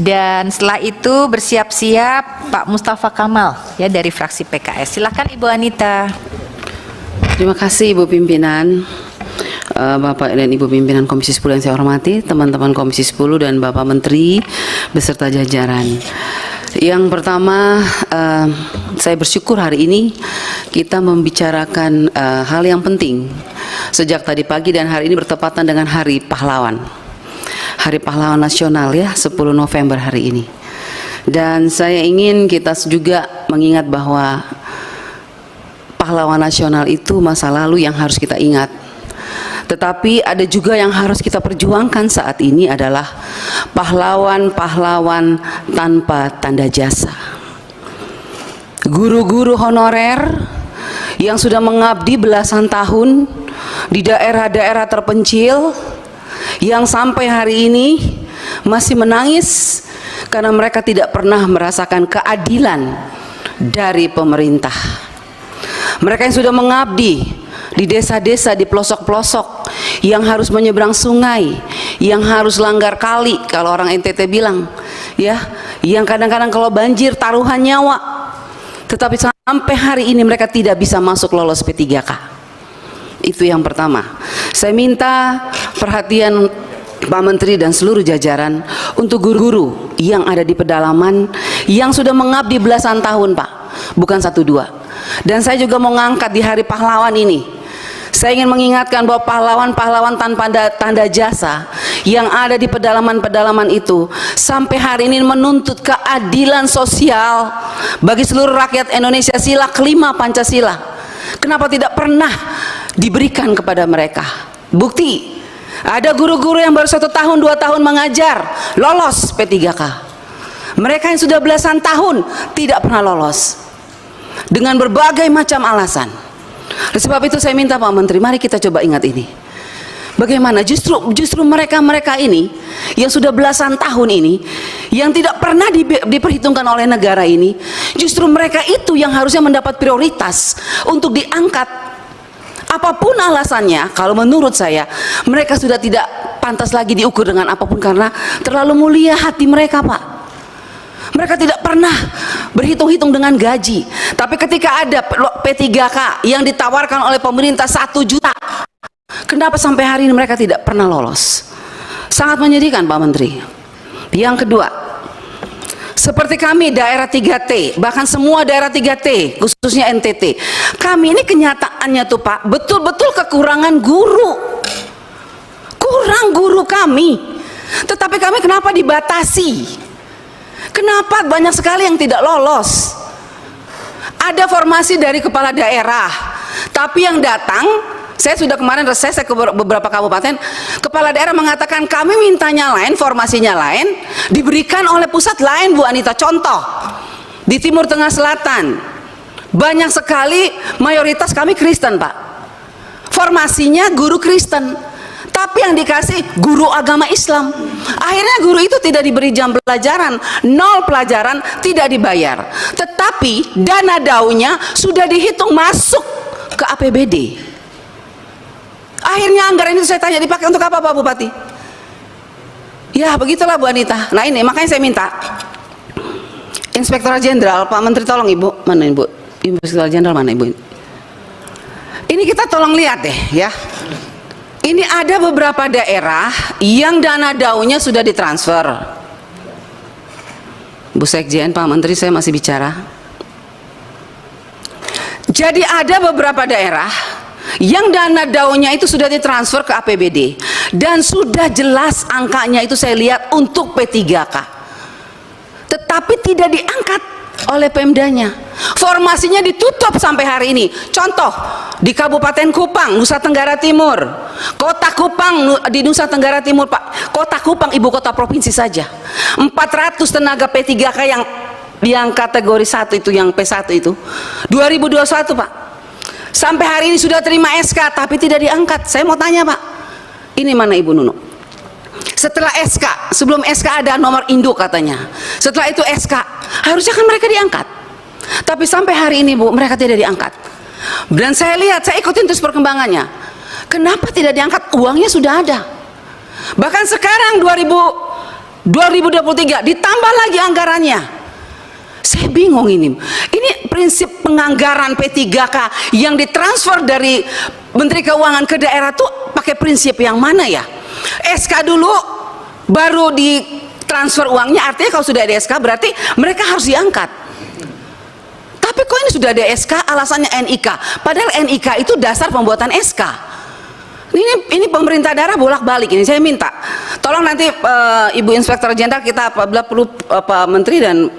Dan setelah itu bersiap-siap Pak Mustafa Kamal ya dari fraksi PKS. Silakan Ibu Anita. Terima kasih Ibu Pimpinan, Bapak dan Ibu Pimpinan Komisi 10 yang saya hormati, teman-teman Komisi 10 dan Bapak Menteri beserta jajaran. Yang pertama, saya bersyukur hari ini kita membicarakan hal yang penting sejak tadi pagi dan hari ini bertepatan dengan Hari Pahlawan. Hari Pahlawan Nasional ya, 10 November hari ini. Dan saya ingin kita juga mengingat bahwa pahlawan nasional itu masa lalu yang harus kita ingat. Tetapi ada juga yang harus kita perjuangkan saat ini adalah pahlawan-pahlawan tanpa tanda jasa. Guru-guru honorer yang sudah mengabdi belasan tahun di daerah-daerah terpencil, yang sampai hari ini masih menangis karena mereka tidak pernah merasakan keadilan dari pemerintah. Mereka yang sudah mengabdi di desa-desa, di pelosok-pelosok, yang harus menyeberang sungai, yang harus langgar kali kalau orang NTT bilang, ya, yang kadang-kadang kalau banjir taruhan nyawa, tetapi sampai hari ini mereka tidak bisa masuk lolos P3K. Itu yang pertama. Saya minta perhatian Pak Menteri dan seluruh jajaran untuk guru-guru yang ada di pedalaman yang sudah mengabdi belasan tahun, Pak, bukan 1-2. Dan saya juga mau ngangkat di Hari Pahlawan ini, saya ingin mengingatkan bahwa pahlawan-pahlawan tanpa tanda jasa yang ada di pedalaman-pedalaman itu sampai hari ini menuntut keadilan sosial bagi seluruh rakyat Indonesia, sila kelima Pancasila. Kenapa tidak pernah diberikan kepada mereka? Bukti, ada guru-guru yang baru 1 tahun 2 tahun mengajar lolos P3K. Mereka yang sudah belasan tahun tidak pernah lolos dengan berbagai macam alasan. Oleh sebab itu saya minta Pak Menteri, mari kita coba ingat ini. Bagaimana justru mereka ini yang sudah belasan tahun ini, yang tidak pernah diperhitungkan oleh negara ini, justru mereka itu yang harusnya mendapat prioritas untuk diangkat. Apapun alasannya, kalau menurut saya mereka sudah tidak pantas lagi diukur dengan apapun karena terlalu mulia hati mereka, Pak. Mereka tidak pernah berhitung-hitung dengan gaji. Tapi ketika ada P3K yang ditawarkan oleh pemerintah 1 juta, kenapa sampai hari ini mereka tidak pernah lolos? Sangat menyedihkan, Pak Menteri. Yang kedua, seperti kami daerah 3T, bahkan semua daerah 3T, khususnya NTT, kami ini kenyataannya tuh Pak, betul-betul kekurangan guru. Kurang guru kami. Tetapi kami kenapa dibatasi? Kenapa banyak sekali yang tidak lolos? Ada formasi dari kepala daerah, tapi yang datang, saya sudah kemarin reses ke beberapa kabupaten, kepala daerah mengatakan kami mintanya lain, formasinya lain, diberikan oleh pusat lain, Bu Anita. Contoh, di Timur Tengah Selatan, banyak sekali mayoritas kami Kristen, Pak. Formasinya guru Kristen, tapi yang dikasih guru agama Islam. Akhirnya guru itu tidak diberi jam pelajaran, 0 pelajaran, tidak dibayar. Tetapi dana daunya sudah dihitung masuk ke APBD. Akhirnya anggaran itu saya tanya, dipakai untuk apa Pak Bupati? Ya begitulah Bu Anita. Nah ini makanya saya minta Inspektorat Jenderal, Pak Menteri tolong Ibu, mana Ibu? Inspektorat Jenderal mana Ibu? Ini kita tolong lihat deh ya. Ini ada beberapa daerah yang dana daunya sudah ditransfer. Bu Sekjen, Pak Menteri, saya masih bicara. Jadi ada beberapa daerah yang dana daunya itu sudah ditransfer ke APBD dan sudah jelas angkanya itu saya lihat untuk P3K, tetapi tidak diangkat oleh Pemdanya. Formasinya ditutup sampai hari ini. Contoh di Kabupaten Kupang, Nusa Tenggara Timur, Kota Kupang di Nusa Tenggara Timur, Pak. Kota Kupang ibu kota provinsi saja 400 tenaga P3K yang kategori 1 itu, yang P1 itu 2021, Pak. Sampai hari ini sudah terima SK tapi tidak diangkat. Saya mau tanya, Pak, ini mana Ibu Nunu? Setelah SK, sebelum SK ada nomor induk katanya. Setelah itu SK, harusnya kan mereka diangkat. Tapi sampai hari ini Bu, mereka tidak diangkat. Dan saya lihat, saya ikutin terus perkembangannya. Kenapa tidak diangkat? Uangnya sudah ada. Bahkan sekarang 2023 ditambah lagi anggarannya. Saya bingung ini prinsip penganggaran P3K yang ditransfer dari Menteri Keuangan ke daerah tuh pakai prinsip yang mana ya? SK dulu baru ditransfer uangnya, artinya kalau sudah ada SK berarti mereka harus diangkat. Tapi kok ini sudah ada SK alasannya NIK, padahal NIK itu dasar pembuatan SK. Ini pemerintah daerah bolak-balik. Ini saya minta tolong nanti Ibu Inspektur Jenderal, kita apabila perlu Pak Menteri dan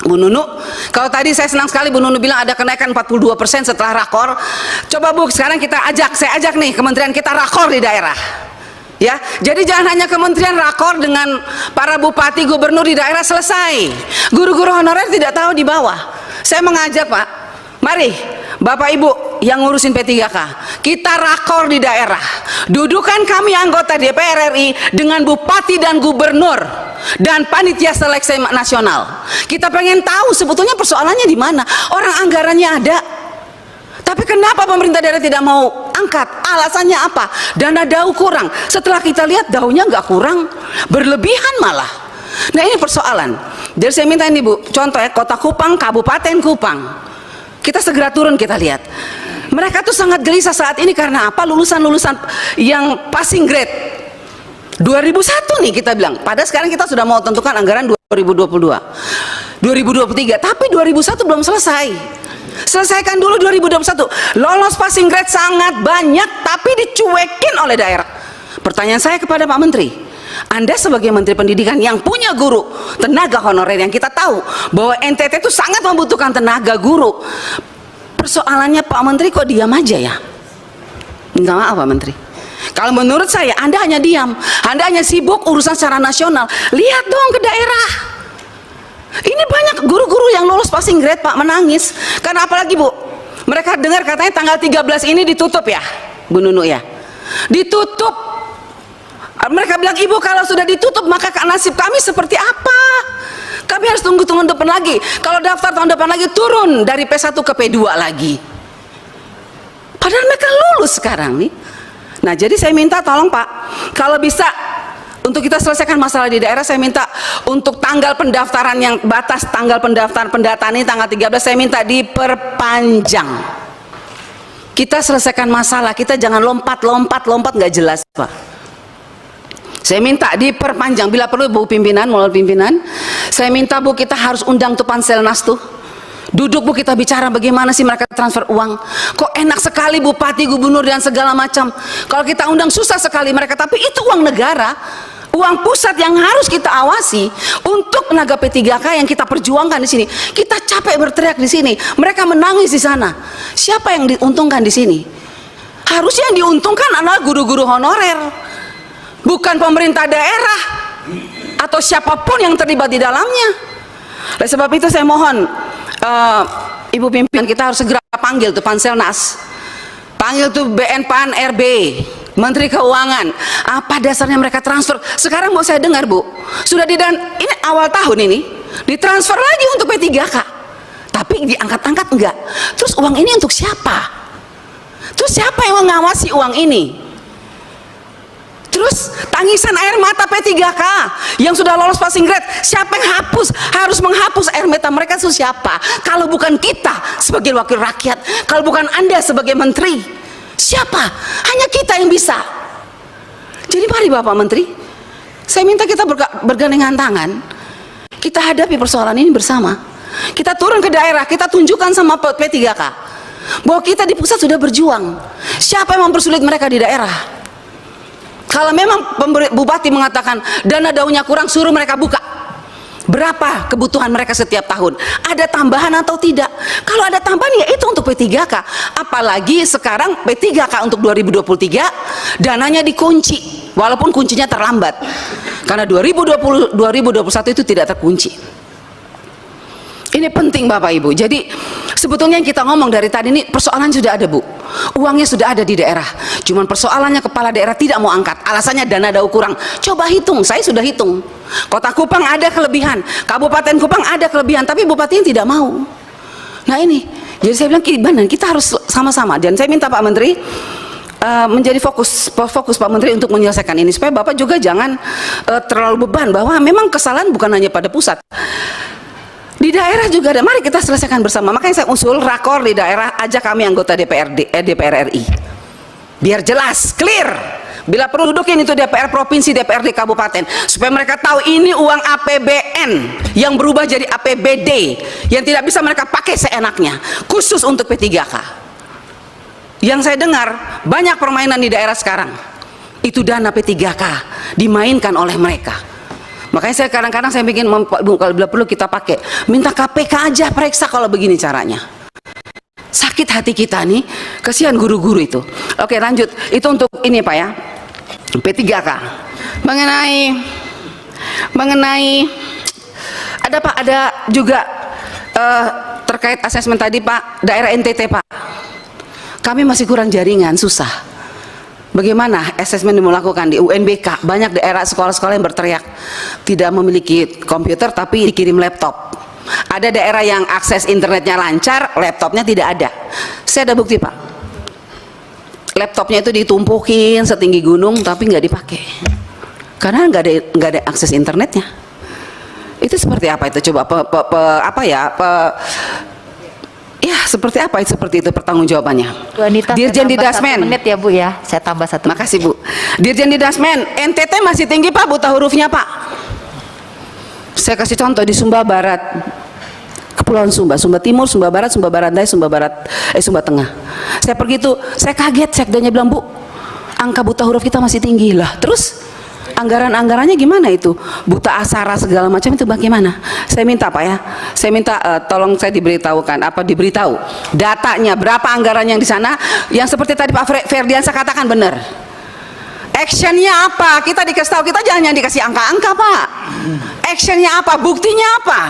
Bu Nunu, kalau tadi saya senang sekali Bu Nunu bilang ada kenaikan 42% setelah rakor. Coba Bu, sekarang saya ajak nih kementerian kita rakor di daerah. Ya, jadi jangan hanya kementerian rakor dengan para bupati, gubernur di daerah selesai. Guru-guru honorer tidak tahu di bawah. Saya mengajak Pak, mari Bapak Ibu yang ngurusin P3K, kita rakor di daerah. Dudukan kami anggota DPR RI dengan bupati dan gubernur dan panitia seleksi nasional. Kita pengen tahu sebetulnya persoalannya di mana. Orang anggarannya ada, tapi kenapa pemerintah daerah tidak mau angkat? Alasannya apa? Dana DAU kurang. Setelah kita lihat DAU-nya nggak kurang, berlebihan malah. Nah ini persoalan. Jadi saya minta ini Bu, contoh ya, Kota Kupang, Kabupaten Kupang, kita segera turun, kita lihat mereka tuh sangat gelisah saat ini karena apa? Lulusan-lulusan yang passing grade 2001 nih kita bilang, padahal sekarang kita sudah mau tentukan anggaran 2022 2023, tapi 2001 belum selesai. Selesaikan dulu 2021. Lolos passing grade sangat banyak tapi dicuekin oleh daerah. Pertanyaan saya kepada Pak Menteri, Anda sebagai Menteri Pendidikan yang punya guru, tenaga honorer, yang kita tahu bahwa NTT itu sangat membutuhkan tenaga guru, persoalannya Pak Menteri kok diam aja ya? Minta maaf Pak Menteri, kalau menurut saya Anda hanya diam, Anda hanya sibuk urusan secara nasional. Lihat dong ke daerah. Ini banyak guru-guru yang lolos passing grade Pak, menangis. Karena apalagi Bu, mereka dengar katanya tanggal 13 ini ditutup ya Bu Nunu ya, ditutup. Mereka bilang, Ibu kalau sudah ditutup maka nasib kami seperti apa? Kami harus tunggu tahun depan lagi. Kalau daftar tahun depan lagi turun dari P1 ke P2 lagi. Padahal mereka lulus sekarang nih. Nah jadi saya minta tolong Pak, kalau bisa untuk kita selesaikan masalah di daerah, saya minta untuk tanggal pendaftaran yang batas tanggal pendaftaran pendataan ini tanggal 13, saya minta diperpanjang. Kita selesaikan masalah, kita jangan lompat nggak jelas Pak. Saya minta diperpanjang, bila perlu Bu pimpinan, melalui pimpinan, saya minta Bu kita harus undang tuh Panselnas tuh. Duduk Bu, kita bicara bagaimana sih mereka transfer uang. Kok enak sekali bupati, gubernur dan segala macam. Kalau kita undang susah sekali mereka, tapi itu uang negara, uang pusat yang harus kita awasi untuk tenaga P3K yang kita perjuangkan di sini. Kita capek berteriak di sini, mereka menangis di sana. Siapa yang diuntungkan di sini? Harusnya yang diuntungkan adalah guru-guru honorer, bukan pemerintah daerah atau siapapun yang terlibat di dalamnya. Oleh sebab itu saya mohon Ibu pimpinan, kita harus segera panggil tuh Panselnas, panggil tuh BNPAN RB, Menteri Keuangan. Apa dasarnya mereka transfer? Sekarang mau saya dengar Bu, sudah ini awal tahun ini ditransfer lagi untuk P3K, tapi diangkat-angkat enggak. Terus uang ini untuk siapa? Terus siapa yang mengawasi uang ini? Terus tangisan air mata P3K yang sudah lolos passing grade, siapa yang harus menghapus air mata mereka itu siapa? Kalau bukan kita sebagai wakil rakyat, kalau bukan Anda sebagai menteri, siapa? Hanya kita yang bisa. Jadi mari Bapak Menteri, saya minta kita bergandengan tangan, kita hadapi persoalan ini bersama. Kita turun ke daerah, kita tunjukkan sama P3K bahwa kita di pusat sudah berjuang. Siapa yang mempersulit mereka di daerah? Kalau memang bupati mengatakan dana DAU-nya kurang, suruh mereka buka berapa kebutuhan mereka setiap tahun, ada tambahan atau tidak. Kalau ada tambahan ya itu untuk P3K. Apalagi sekarang P3K untuk 2023 dananya dikunci, walaupun kuncinya terlambat karena 2021 itu tidak terkunci. Ini penting Bapak Ibu. Jadi sebetulnya yang kita ngomong dari tadi ini persoalan sudah ada Bu, uangnya sudah ada di daerah, cuman persoalannya kepala daerah tidak mau angkat, alasannya dana DAU kurang. Coba hitung, saya sudah hitung, Kota Kupang ada kelebihan, Kabupaten Kupang ada kelebihan, tapi bupatinya tidak mau. Nah ini, jadi saya bilang kita harus sama-sama. Dan saya minta Pak Menteri, menjadi fokus Pak Menteri untuk menyelesaikan ini, supaya Bapak juga jangan terlalu beban bahwa memang kesalahan bukan hanya pada pusat. Di daerah juga ada, mari kita selesaikan bersama. Makanya saya usul rakor di daerah, ajak kami anggota DPR RI. Biar jelas, clear. Bila perlu dudukin itu DPR provinsi, DPRD kabupaten, supaya mereka tahu ini uang APBN yang berubah jadi APBD, yang tidak bisa mereka pakai seenaknya, khusus untuk P3K. Yang saya dengar, banyak permainan di daerah sekarang, itu dana P3K dimainkan oleh mereka. Makanya saya kadang-kadang saya bikin, kalau bila perlu kita pakai, minta KPK aja periksa kalau begini caranya. Sakit hati kita nih, kasihan guru-guru itu. Oke, lanjut. Itu untuk ini Pak ya, P3K. Mengenai ada Pak, ada juga terkait asesmen tadi Pak, daerah NTT Pak. Kami masih kurang jaringan, susah. Bagaimana asesmen dilakukan di UNBK? Banyak daerah sekolah-sekolah yang berteriak tidak memiliki komputer tapi dikirim laptop. Ada daerah yang akses internetnya lancar, laptopnya tidak ada. Saya ada bukti Pak. Laptopnya itu ditumpukin setinggi gunung tapi nggak dipakai karena nggak ada akses internetnya. Itu seperti apa itu coba? Ya seperti apa? Seperti itu pertanggungjawabannya. Bu Anita, Dirjen saya tambah Didasmen. 1 menit ya Bu ya. Saya tambah 1 menit. Makasih Bu. Dirjen Didasmen, NTT masih tinggi Pak buta hurufnya Pak. Saya kasih contoh di Sumba Barat, Kepulauan Sumba, Sumba Timur, Sumba Barat, Sumba Barat Daya, Sumba Tengah. Saya pergi itu, saya kaget, sekdanya bilang Bu, angka buta huruf kita masih tinggi lah. Terus anggarannya gimana itu? Buta aksara segala macam itu bagaimana? Saya minta Pak ya, saya minta tolong saya diberitahu datanya berapa anggaran yang di sana, yang seperti tadi Pak Ferdiansa katakan benar. Actionnya apa? Kita dikasih tahu, kita jangan dikasih angka-angka Pak. Actionnya apa? Buktinya apa?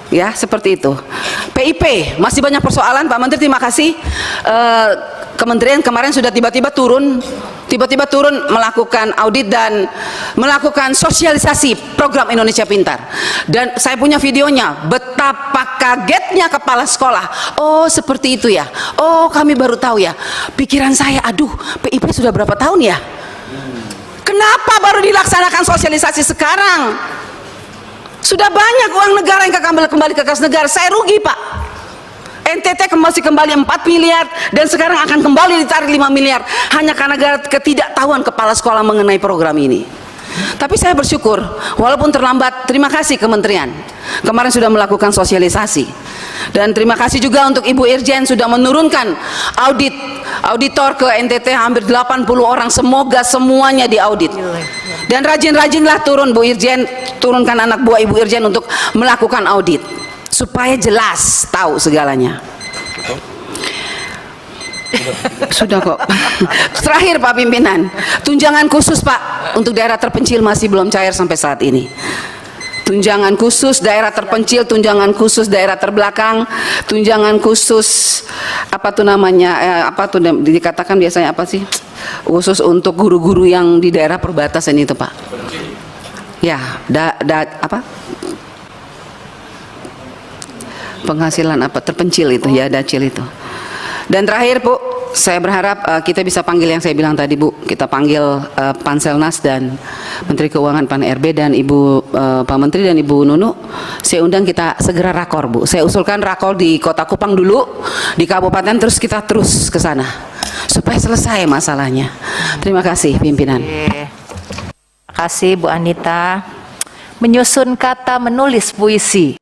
Ya seperti itu. PIP masih banyak persoalan Pak Menteri, terima kasih. Kementerian kemarin sudah tiba-tiba turun melakukan audit dan melakukan sosialisasi program Indonesia Pintar. Dan saya punya videonya, betapa kagetnya kepala sekolah. Oh seperti itu ya, oh kami baru tahu ya. Pikiran saya, aduh PIP sudah berapa tahun ya, kenapa baru dilaksanakan sosialisasi sekarang? Sudah banyak uang negara yang kembali ke kas negara. Saya rugi Pak. NTT masih kembali 4 miliar dan sekarang akan kembali ditarik 5 miliar hanya karena ketidaktahuan kepala sekolah mengenai program ini. Tapi saya bersyukur walaupun terlambat, terima kasih kementerian kemarin sudah melakukan sosialisasi, dan terima kasih juga untuk Ibu Irjen sudah menurunkan auditor ke NTT hampir 80 orang, semoga semuanya diaudit. Dan rajin-rajinlah turun Bu Irjen, turunkan anak buah Ibu Irjen untuk melakukan audit supaya jelas tahu segalanya. Sudah kok. Terakhir Pak Pimpinan, tunjangan khusus Pak untuk daerah terpencil masih belum cair sampai saat ini. Tunjangan khusus daerah terpencil, tunjangan khusus daerah terbelakang, tunjangan khusus apa tuh namanya, apa tuh dikatakan biasanya apa sih, khusus untuk guru-guru yang di daerah perbatasan itu Pak. Ya, apa? Penghasilan apa terpencil itu ya, dacil itu. Dan terakhir Bu, saya berharap kita bisa panggil yang saya bilang tadi Bu, kita panggil Panselnas dan Menteri Keuangan Pan RB dan Ibu Pak Menteri dan Ibu Nunu. Saya undang kita segera rakor Bu. Saya usulkan rakor di Kota Kupang dulu, di kabupaten, terus kita terus ke sana supaya selesai masalahnya. Terima kasih pimpinan. Terima kasih Bu Anita. Menyusun kata menulis puisi.